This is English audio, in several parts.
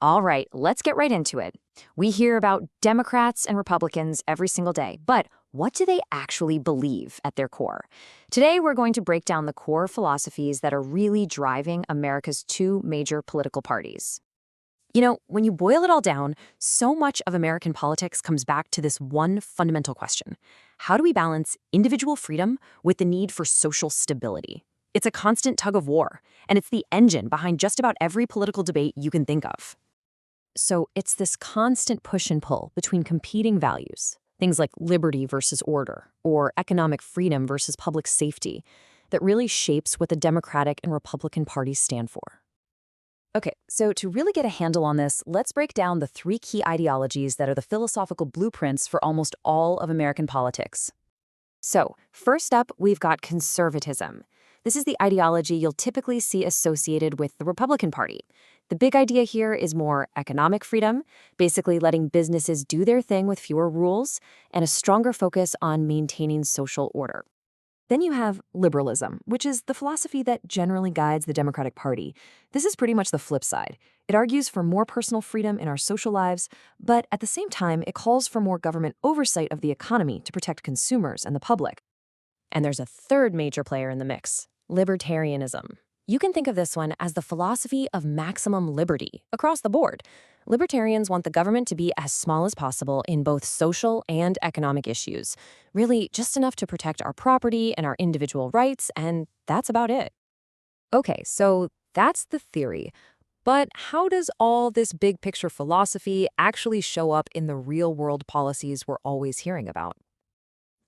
All right, let's get right into it. We hear about Democrats and Republicans every single day, but what do they actually believe at their core? Today, we're going to break down the core philosophies that are really driving America's two major political parties. When you boil it all down, so much of American politics comes back to this one fundamental question. How do we balance individual freedom with the need for social stability? It's a constant tug of war, and it's the engine behind just about every political debate you can think of. So it's this constant push and pull between competing values, things like liberty versus order, or economic freedom versus public safety, that really shapes what the Democratic and Republican parties stand for. Okay, so to really get a handle on this, let's break down the three key ideologies that are the philosophical blueprints for almost all of American politics. So, first up, we've got conservatism. This is the ideology you'll typically see associated with the Republican Party. The big idea here is more economic freedom, basically letting businesses do their thing with fewer rules, and a stronger focus on maintaining social order. Then you have liberalism, which is the philosophy that generally guides the Democratic Party. This is pretty much the flip side. It argues for more personal freedom in our social lives, but at the same time, it calls for more government oversight of the economy to protect consumers and the public. And there's a third major player in the mix, libertarianism. You can think of this one as the philosophy of maximum liberty across the board. Libertarians want the government to be as small as possible in both social and economic issues. Really, just enough to protect our property and our individual rights, and that's about it. Okay, so that's the theory. But how does all this big picture philosophy actually show up in the real world policies we're always hearing about?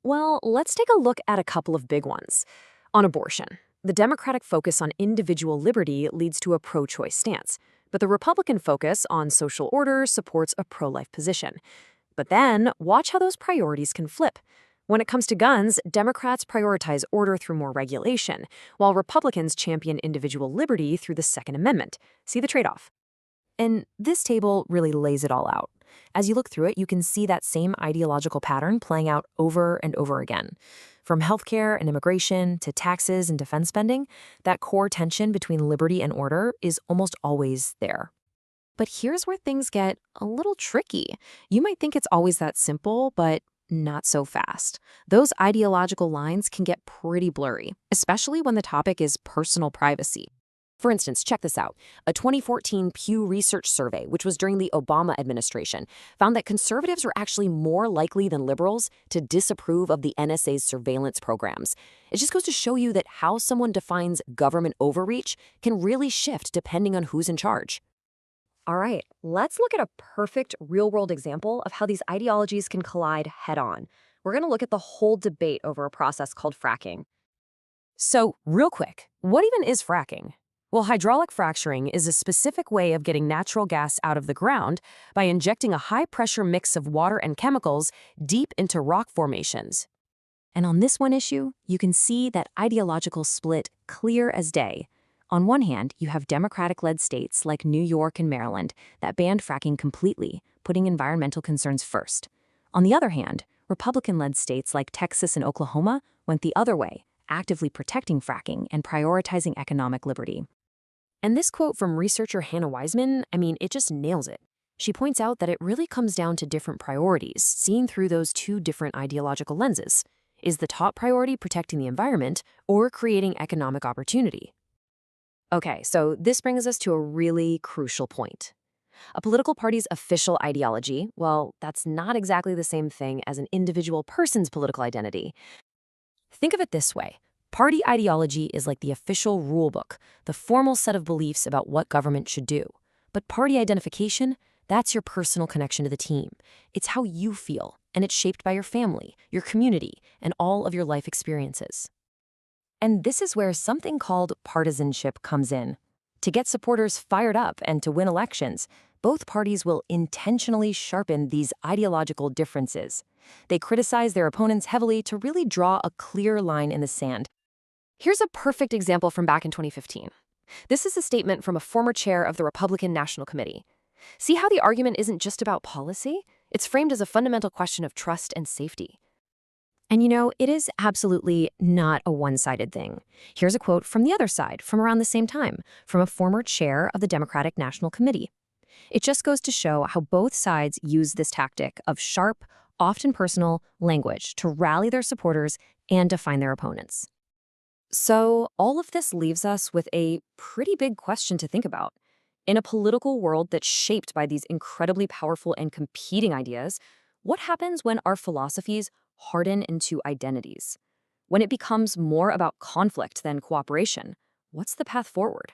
Well, let's take a look at a couple of big ones. On abortion, the Democratic focus on individual liberty leads to a pro-choice stance, but the Republican focus on social order supports a pro-life position. But then, watch how those priorities can flip. When it comes to guns, Democrats prioritize order through more regulation, while Republicans champion individual liberty through the Second Amendment. See the trade-off? And this table really lays it all out. As you look through it, you can see that same ideological pattern playing out over and over again. From healthcare and immigration to taxes and defense spending, that core tension between liberty and order is almost always there. But here's where things get a little tricky. You might think it's always that simple, but not so fast. Those ideological lines can get pretty blurry, especially when the topic is personal privacy. For instance, check this out. A 2014 Pew Research survey, which was during the Obama administration, found that conservatives were actually more likely than liberals to disapprove of the NSA's surveillance programs. It just goes to show you that how someone defines government overreach can really shift depending on who's in charge. All right, let's look at a perfect real-world example of how these ideologies can collide head-on. We're going to look at the whole debate over a process called fracking. So, real quick, what even is fracking? Well, hydraulic fracturing is a specific way of getting natural gas out of the ground by injecting a high-pressure mix of water and chemicals deep into rock formations. And on this one issue, you can see that ideological split clear as day. On one hand, you have Democratic-led states like New York and Maryland that banned fracking completely, putting environmental concerns first. On the other hand, Republican-led states like Texas and Oklahoma went the other way, actively protecting fracking and prioritizing economic liberty. And this quote from researcher Hannah Wiseman, it just nails it. She points out that it really comes down to different priorities, seen through those two different ideological lenses. Is the top priority protecting the environment or creating economic opportunity? Okay, so this brings us to a really crucial point. A political party's official ideology, well, that's not exactly the same thing as an individual person's political identity. Think of it this way. Party ideology is like the official rulebook, the formal set of beliefs about what government should do. But party identification, that's your personal connection to the team. It's how you feel, and it's shaped by your family, your community, and all of your life experiences. And this is where something called partisanship comes in. To get supporters fired up and to win elections, both parties will intentionally sharpen these ideological differences. They criticize their opponents heavily to really draw a clear line in the sand. Here's a perfect example from back in 2015. This is a statement from a former chair of the Republican National Committee. See how the argument isn't just about policy? It's framed as a fundamental question of trust and safety. And it is absolutely not a one-sided thing. Here's a quote from the other side from around the same time, from a former chair of the Democratic National Committee. It just goes to show how both sides use this tactic of sharp, often personal, language to rally their supporters and define their opponents. So, all of this leaves us with a pretty big question to think about. In a political world that's shaped by these incredibly powerful and competing ideas, what happens when our philosophies harden into identities? When it becomes more about conflict than cooperation, what's the path forward?